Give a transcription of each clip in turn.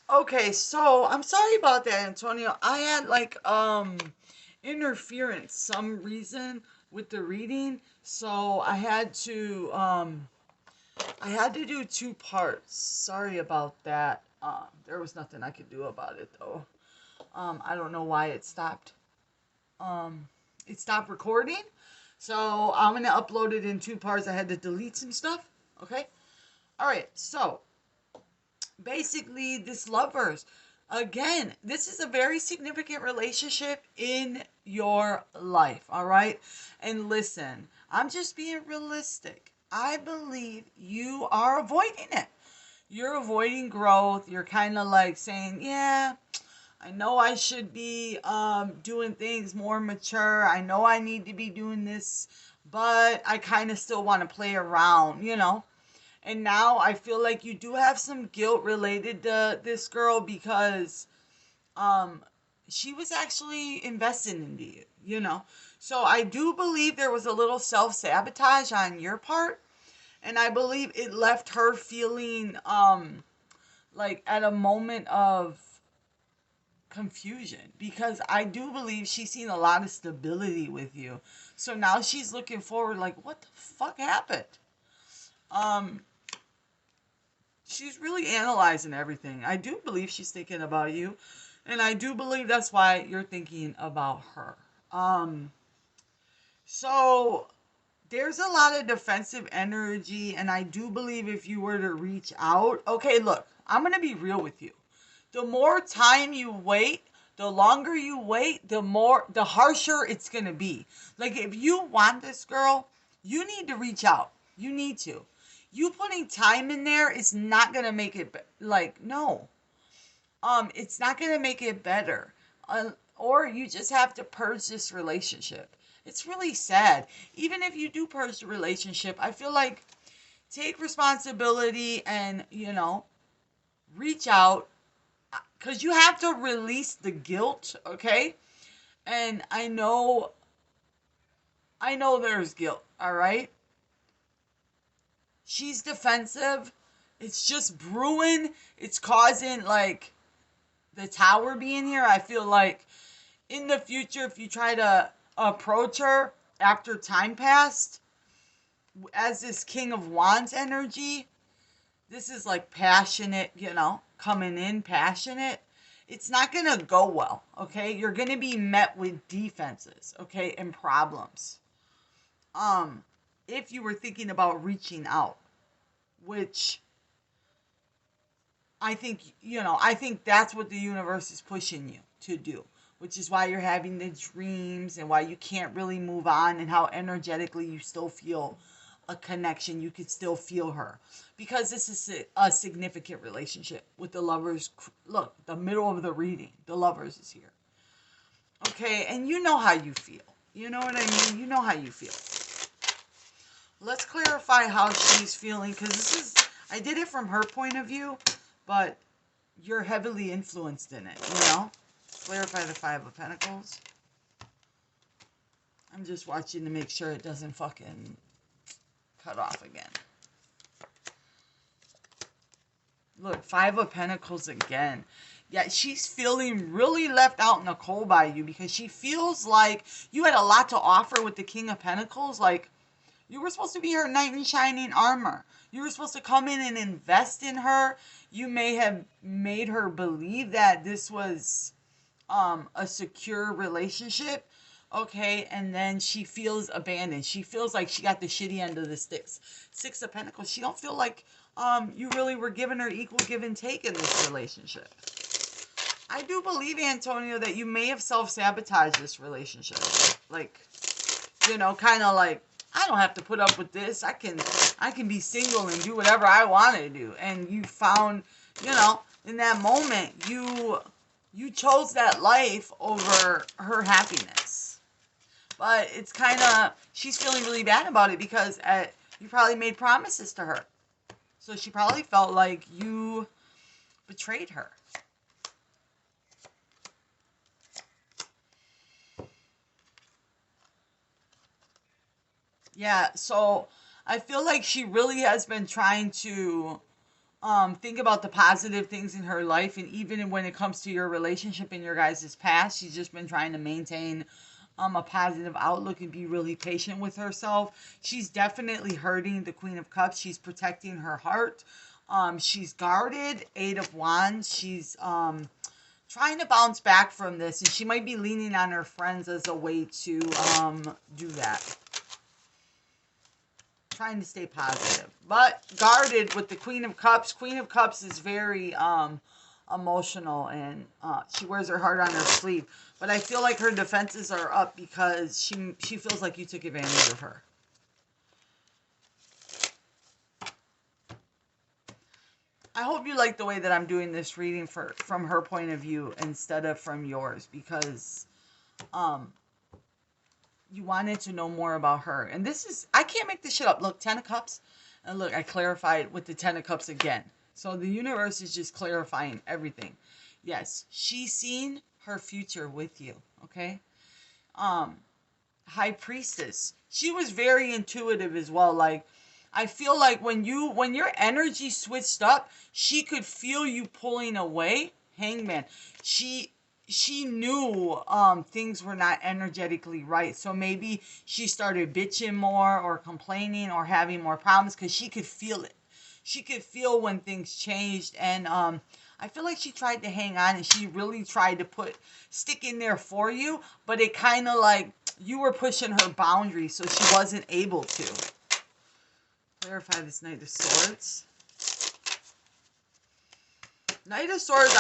Okay, so I'm sorry about that, Antonio. I had like interference, some reason with the reading, so I had to do two parts. Sorry about that. There was nothing I could do about it though. I don't know why it stopped. It stopped recording. So I'm gonna upload it in two parts. I had to delete some stuff. Okay. All right. So basically, this lovers, again, this is a very significant relationship in your life. All right. And listen, I'm just being realistic. I believe you are avoiding it. You're avoiding growth. You're kind of like saying, yeah, I know I should be doing things more mature. I know I need to be doing this, but I kind of still want to play around. And now I feel like you do have some guilt related to this girl because um, she was actually invested into you. So I do believe there was a little self sabotage on your part, and I believe it left her feeling like at a moment of confusion because I do believe she's seen a lot of stability with you. So now she's looking forward like what the fuck happened? Um she's really analyzing everything. I do believe she's thinking about you and I do believe that's why you're thinking about her. Um so there's a lot of defensive energy and I do believe if you were to reach out, okay, look, I'm going to be real with you. The more time you wait, the longer you wait, the harsher it's going to be. Like if you want this girl, you need to reach out. You need to. You putting time in there is not going to make it like no. It's not going to make it better. Or you just have to purge this relationship. It's really sad. Even if you do purge the relationship, I feel like take responsibility and, reach out because you have to release the guilt, okay? And I know there's guilt, all right? She's defensive. It's just brewing. It's causing like the tower being here. I feel like in the future if you try to approach her after time passed as this King of Wands energy, this is like passionate, coming in passionate. It's not going to go well, okay? You're going to be met with defenses, okay, and problems. Um if you were thinking about reaching out, which I think that's what the universe is pushing you to do, which is why you're having the dreams and why you can't really move on and how energetically you still feel a connection. You could still feel her because this is a significant relationship with the lovers. Look, the middle of the reading, the lovers is here. Okay, and you know how you feel. You know what I mean? You know how you feel. Let's clarify how she's feeling because I did it from her point of view, but you're heavily influenced in it. Clarify the Five of Pentacles. I'm just watching to make sure it doesn't fucking cut off again. Look, Five of Pentacles again. Yeah, she's feeling really left out in the cold by you because she feels like you had a lot to offer with the King of Pentacles. Like, you were supposed to be her knight in shining armor. You were supposed to come in and invest in her. You may have made her believe that this was a secure relationship, okay, and then she feels abandoned. She feels like she got the shitty end of the sticks. Six of Pentacles. She don't feel like you really were giving her equal give and take in this relationship. I do believe, Antonio, that you may have self-sabotaged this relationship. Like, kind of like, I don't have to put up with this. I can be single and do whatever I want to do. And you found, in that moment, you chose that life over her happiness. But it's kind of, she's feeling really bad about it because you probably made promises to her. So she probably felt like you betrayed her. Yeah, so I feel like she really has been trying to Think about the positive things in her life, and even when it comes to your relationship in your guys' past, she's just been trying to maintain a positive outlook and be really patient with herself. She's definitely hurting the Queen of Cups. She's protecting her heart. She's guarded, Eight of Wands. She's trying to bounce back from this, and she might be leaning on her friends as a way to do that. Trying to stay positive, but guarded with the Queen of Cups. Queen of Cups is very emotional, and she wears her heart on her sleeve. But I feel like her defenses are up because she feels like you took advantage of her. I hope you like the way that I'm doing this reading from her point of view instead of from yours, because you wanted to know more about her. And this is, I can't make this shit up. Look, Ten of Cups. And look, I clarified with the Ten of Cups again. So the universe is just clarifying everything. Yes, she's seen her future with you. Okay. High Priestess. She was very intuitive as well. Like, I feel like when your energy switched up, she could feel you pulling away. Hangman. She knew things were not energetically right. So maybe she started bitching more or complaining or having more problems because she could feel it. She could feel when things changed, and I feel like she tried to hang on, and she really tried to stick in there for you, but it kind of like you were pushing her boundaries, so she wasn't able to. Clarify this Knight of Swords. Knight of Swords,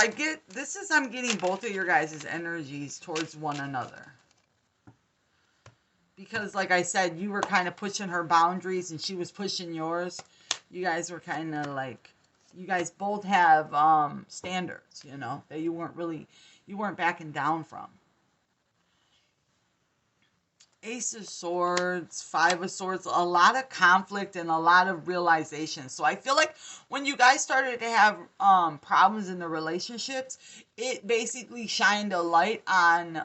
I'm getting both of your guys' energies towards one another. Because, like I said, you were kind of pushing her boundaries and she was pushing yours. You guys were kind of like, you guys both have standards, you know, that you weren't backing down from. Ace of Swords, Five of Swords, a lot of conflict and a lot of realization. So I feel like when you guys started to have problems in the relationships, it basically shined a light on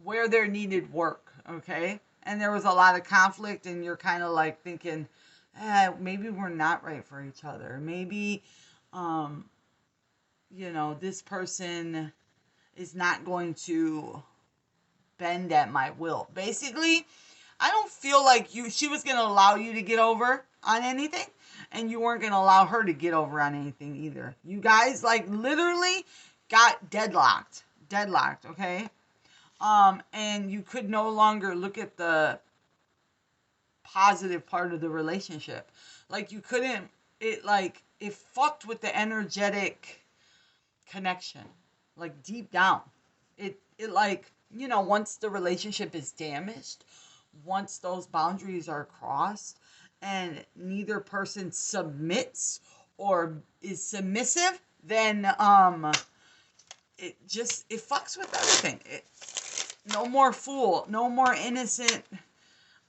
where there needed work, okay? And there was a lot of conflict, and you're kind of like thinking, maybe we're not right for each other. Maybe, this person is not going to bend at my will. Basically, I don't feel like she was going to allow you to get over on anything, and you weren't going to allow her to get over on anything either. You guys like literally got deadlocked, okay? And you could no longer look at the positive part of the relationship. Like you couldn't, it fucked with the energetic connection, like deep down. It like, once the relationship is damaged, once those boundaries are crossed and neither person submits or is submissive, then it fucks with everything. No more fool, no more innocent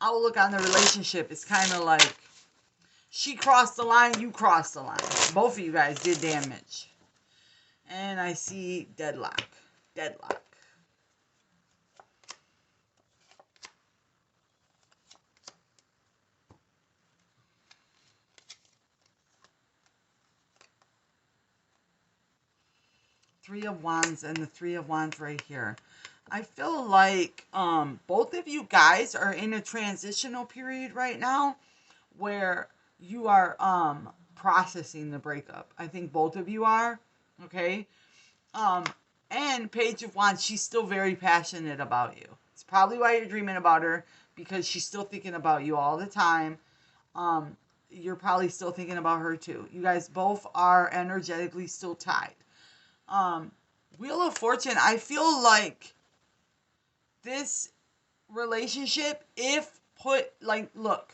outlook on the relationship. It's kind of like she crossed the line, you crossed the line. Both of you guys did damage. And I see deadlock. Three of Wands and the Three of Wands right here. I feel like both of you guys are in a transitional period right now where you are processing the breakup. I think both of you are, okay? And Page of Wands, she's still very passionate about you. It's probably why you're dreaming about her, because she's still thinking about you all the time. You're probably still thinking about her too. You guys both are energetically still tied. Wheel of Fortune, I feel like this relationship, look,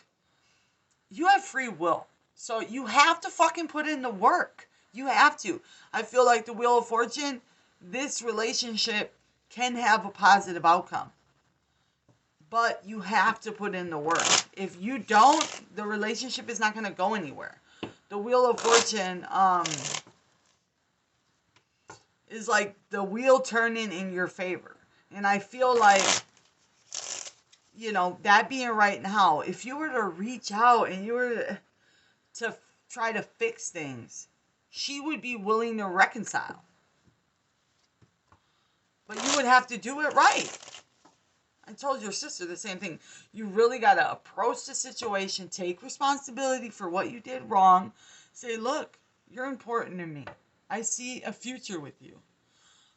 you have free will. So you have to fucking put in the work. You have to. I feel like the Wheel of Fortune, this relationship can have a positive outcome. But you have to put in the work. If you don't, the relationship is not going to go anywhere. The Wheel of Fortune is like the wheel turning in your favor. And I feel like, that being right now, if you were to reach out and you were to try to fix things. She would be willing to reconcile. But you would have to do it right. I told your sister the same thing. You really got to approach the situation, take responsibility for what you did wrong. Say, look, you're important to me. I see a future with you.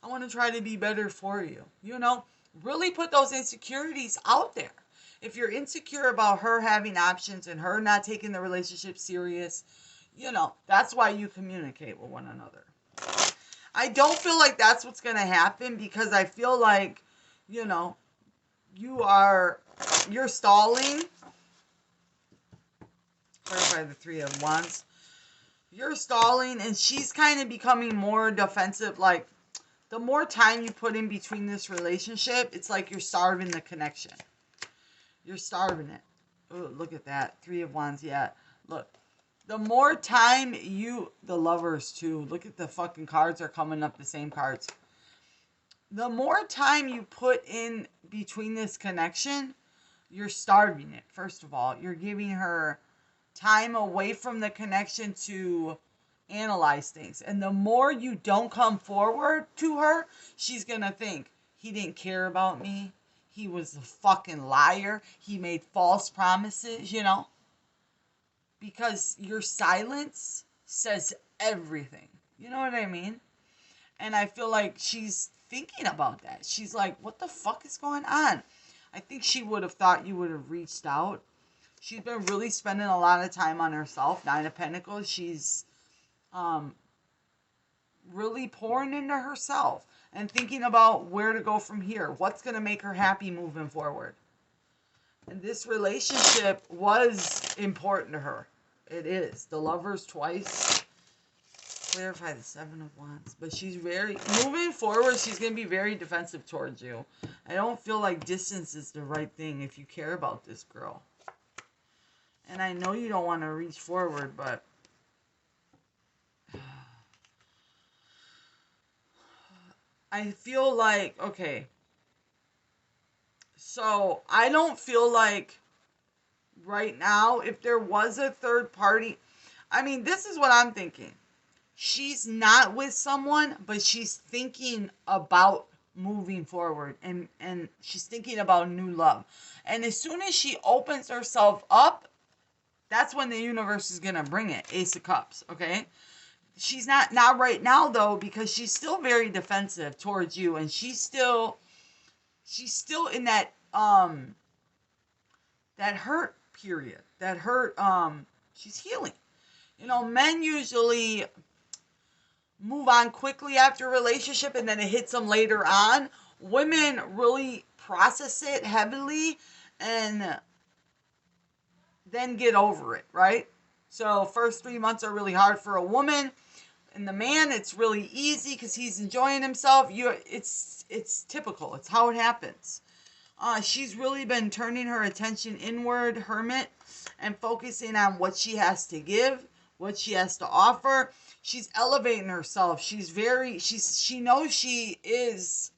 I want to try to be better for you. You know, really put those insecurities out there. If you're insecure about her having options and her not taking the relationship serious, you know, that's why you communicate with one another. I don't feel like that's what's going to happen, because I feel like, you know, you're stalling. Clarify the Three of Wands. You're stalling, and she's kind of becoming more defensive. Like, the more time you put in between this relationship, it's like you're starving the connection. You're starving it. Oh, look at that. Three of Wands. Yeah. Look. The more time the Lovers too. Look at the fucking cards are coming up, the same cards. The more time you put in between this connection, you're starving it. First of all, you're giving her time away from the connection to analyze things. And the more you don't come forward to her, she's going to think, he didn't care about me. He was a fucking liar. He made false promises, you know. Because your silence says everything. You know what I mean? And I feel like she's thinking about that. She's like, what the fuck is going on? I think she would have thought you would have reached out. She's been really spending a lot of time on herself. Nine of Pentacles. She's really pouring into herself and thinking about where to go from here. What's going to make her happy moving forward. And this relationship was important to her. It is. The Lovers twice. Clarify the Seven of Wands. But she's moving forward, she's going to be very defensive towards you. I don't feel like distance is the right thing if you care about this girl. And I know you don't want to reach forward, but I feel like, okay. So I don't feel like right now, if there was a third party, I mean, this is what I'm thinking. She's not with someone, but she's thinking about moving forward, and she's thinking about new love. And as soon as she opens herself up, that's when the universe is going to bring it. Ace of Cups, okay? She's not right now, though, because she's still very defensive towards you, and she's still in that that hurt period. That hurt, she's healing. You know, men usually move on quickly after a relationship and then it hits them later on. Women really process it heavily and then get over it, right? So first 3 months are really hard for a woman. And the man, it's really easy because he's enjoying himself. It's typical. It's how it happens. She's really been turning her attention inward, hermit, and focusing on what she has to give, what she has to offer. She's elevating herself. She knows she is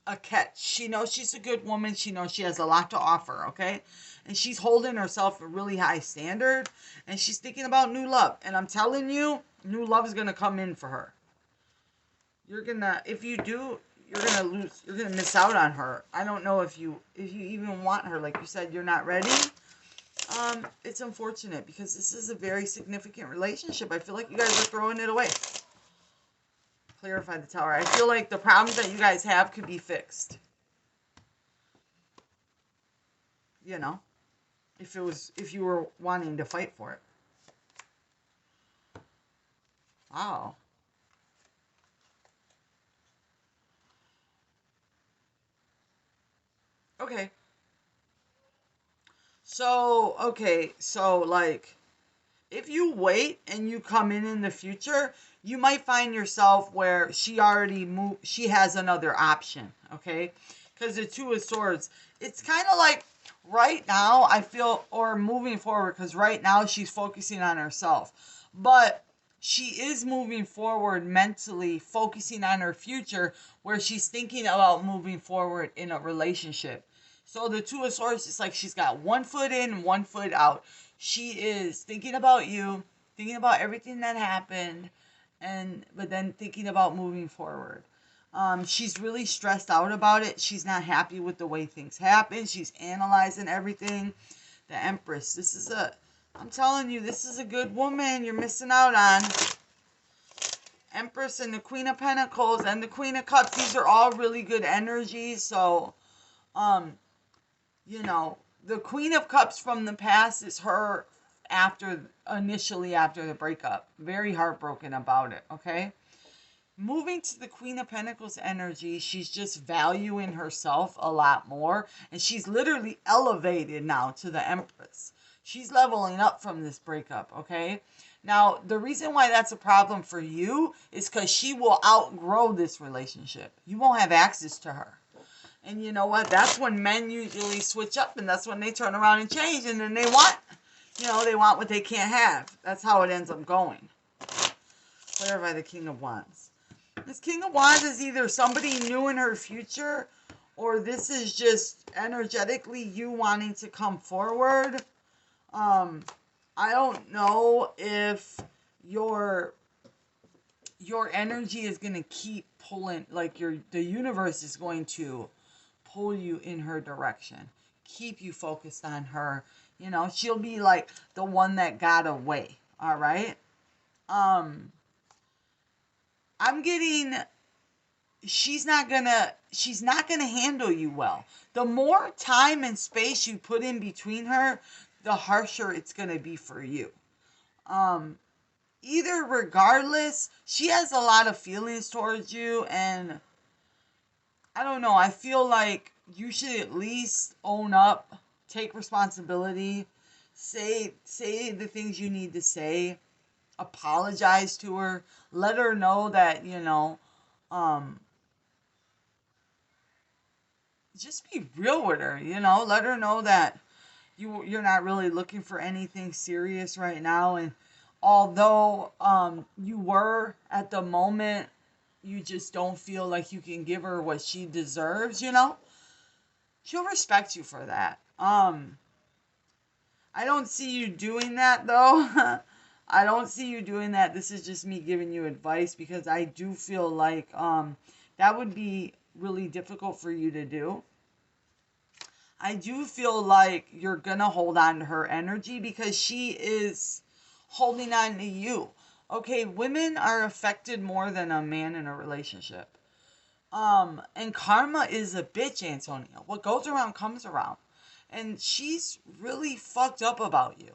a catch. She knows she's a good woman. She knows she has a lot to offer, okay? And she's holding herself a really high standard, and she's thinking about new love. And I'm telling you, new love is going to come in for her. If you do, you're going to lose. You're going to miss out on her. I don't know if you even want her. Like you said, you're not ready. It's unfortunate because this is a very significant relationship. I feel like you guys are throwing it away. Clarify the Tower. I feel like the problems that you guys have could be fixed. You know, if you were wanting to fight for it. Wow. Okay. So like, if you wait and you come in the future, you might find yourself where she already moved, she has another option, okay? Because the Two of Swords, it's kind of like right now, I feel, or moving forward, because right now she's focusing on herself. But she is moving forward mentally, focusing on her future, where she's thinking about moving forward in a relationship. So the Two of Swords is like she's got 1 foot in, 1 foot out. She is thinking about you. thinking about everything that happened, but then thinking about moving forward. She's really stressed out about it. She's not happy with the way things happen. She's analyzing everything. The Empress. I'm telling you, this is a good woman you're missing out on. Empress and the Queen of Pentacles and the Queen of Cups. These are all really good energies. So, the Queen of Cups from the past is her initially after the breakup. Very heartbroken about it, okay? Moving to the Queen of Pentacles energy, she's just valuing herself a lot more. And she's literally elevated now to the Empress. She's leveling up from this breakup, okay? Now, the reason why that's a problem for you is because she will outgrow this relationship. You won't have access to her. And you know what? That's when men usually switch up, and that's when they turn around and change, and then they want what they can't have. That's how it ends up going. Cleared by the King of Wands. This King of Wands is either somebody new in her future, or this is just energetically you wanting to come forward. I don't know if your energy is going to keep pulling, like the universe is going to pull you in her direction. Keep you focused on her. She'll be like the one that got away. All right? I'm getting she's not gonna handle you well. The more time and space you put in between her, the harsher it's gonna be for you. Either regardless, she has a lot of feelings towards you, and I don't know, I feel like you should at least own up, take responsibility, say the things you need to say, apologize to her, let her know that, just be real with her, let her know that you're not really looking for anything serious right now, and although you were at the moment, you just don't feel like you can give her what she deserves, she'll respect you for that. I don't see you doing that though. I don't see you doing that. This is just me giving you advice, because I do feel like that would be really difficult for you to do. I do feel like you're going to hold on to her energy because she is holding on to you. Okay, women are affected more than a man in a relationship. And karma is a bitch, Antonio. What goes around comes around. And she's really fucked up about you.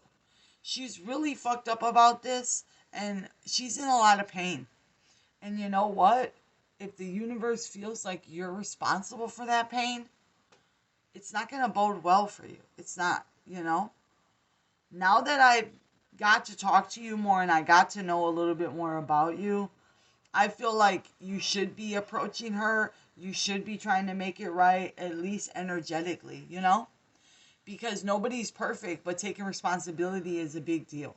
She's really fucked up about this, and she's in a lot of pain. And you know what? If the universe feels like you're responsible for that pain, it's not going to bode well for you. It's not, Now that I've got to talk to you more and I got to know a little bit more about you, I feel like you should be approaching her. You should be trying to make it right, at least energetically, Because nobody's perfect, but taking responsibility is a big deal.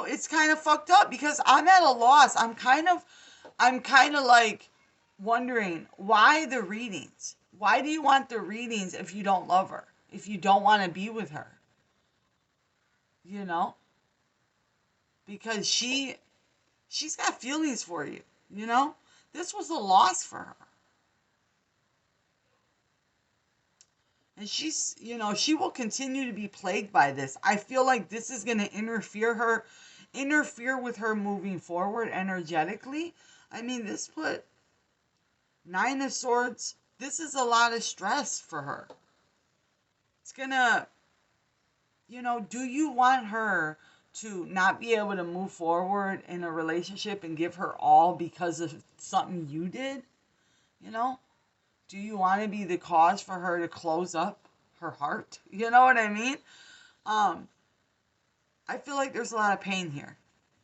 It's kind of fucked up because I'm at a loss. I'm kind of like wondering, why the readings? Why do you want the readings if you don't love her? If you don't want to be with her? Because she's got feelings for you, This was a loss for her. And she's, she will continue to be plagued by this. I feel like this is going to interfere with her moving forward energetically. I mean, this put 9 of Swords. This is a lot of stress for her. It's going to, do you want her to not be able to move forward in a relationship and give her all because of something you did? Do you want to be the cause for her to close up her heart? You know what I mean? I feel like there's a lot of pain here.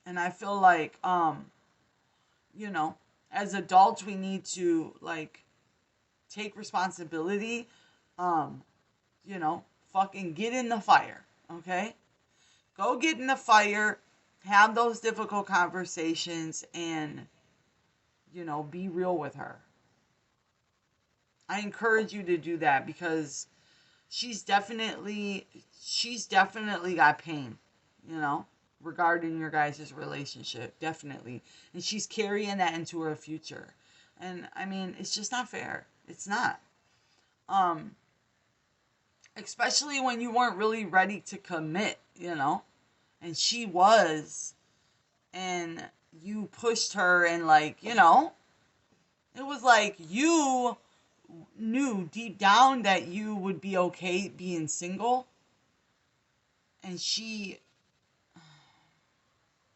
And I feel like, as adults, we need to, take responsibility. Fucking get in the fire, okay? Go get in the fire, have those difficult conversations, and, be real with her. I encourage you to do that because she's definitely got pain, you know, regarding your guys' relationship, definitely. And she's carrying that into her future. And I mean, it's just not fair. It's not. Um, Especially when you weren't really ready to commit, you know? And she was, and you pushed her, and like, you know, it was like you knew deep down that you would be okay being single, and she,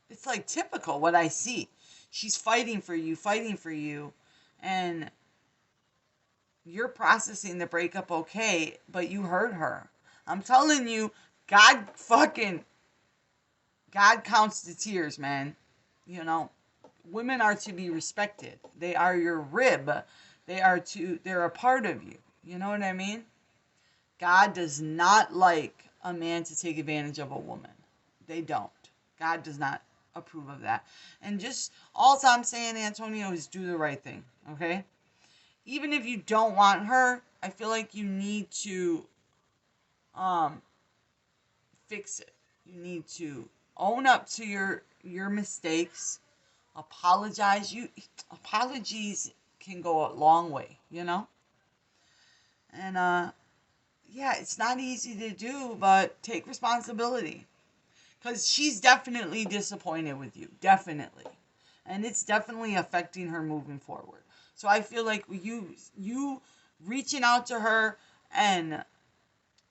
it's like typical what I see. She's fighting for you, and you're processing the breakup okay, but you hurt her. I'm telling you, God fucking, God counts the tears, man. You know, women are to be respected. They are your rib. They're a part of you. You know what I mean? God does not like a man to take advantage of a woman. They don't. God does not approve of that. And just all I'm saying, Antonio, is do the right thing. Okay? Even if you don't want her, I feel like you need to um fix it. You need to own up to your mistakes. Apologize. Apologies can go a long way, you know? And yeah, it's not easy to do, but take responsibility. Cuz she's definitely disappointed with you, definitely. And it's definitely affecting her moving forward. So I feel like you reaching out to her and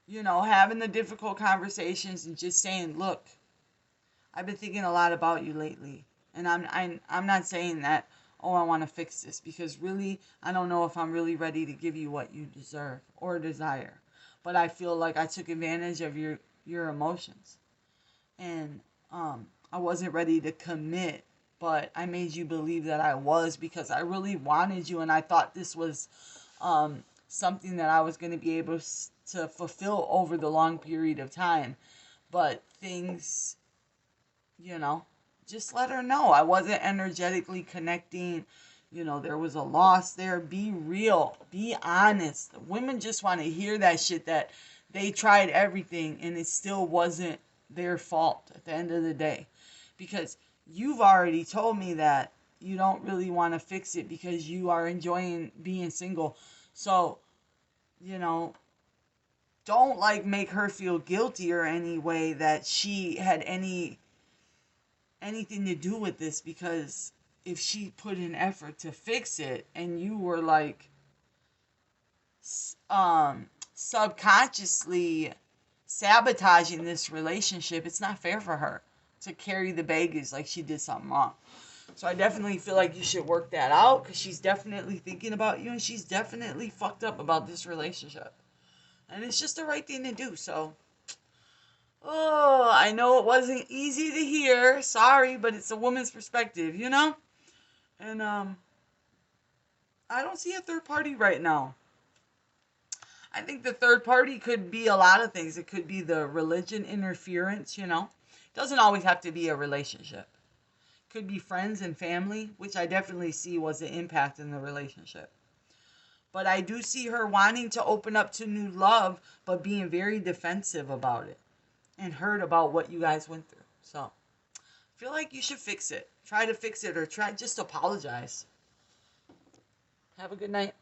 having the difficult conversations and just saying, "Look, I've been thinking a lot about you lately, and I'm not saying that, oh, I want to fix this, because really I don't know if I'm really ready to give you what you deserve or desire, but I feel like I took advantage of your emotions, and I wasn't ready to commit, but I made you believe that I was, because I really wanted you, and I thought this was something that I was going to be able to fulfill over the long period of time, but things, you know, just let her know I wasn't energetically connecting. There was a loss there. Be real, be honest. Women just want to hear that shit, that they tried everything and it still wasn't their fault at the end of the day. Because you've already told me that you don't really want to fix it because you are enjoying being single. So, you know, don't like make her feel guilty or any way that she had anything to do with this, because if she put in effort to fix it and you were like subconsciously sabotaging this relationship, it's not fair for her to carry the baggage like she did something wrong. So I definitely feel like you should work that out, because she's definitely thinking about you and she's definitely fucked up about this relationship, and it's just the right thing to do. So I know it wasn't easy to hear. Sorry, but it's a woman's perspective, you know? And I don't see a third party right now. I think the third party could be a lot of things. It could be the religion interference, you know? It doesn't always have to be a relationship. It could be friends and family, which I definitely see was an impact in the relationship. But I do see her wanting to open up to new love, but being very defensive about it and hurt about what you guys went through. So I feel like you should fix it. Try to fix it, or try just apologize. Have a good night.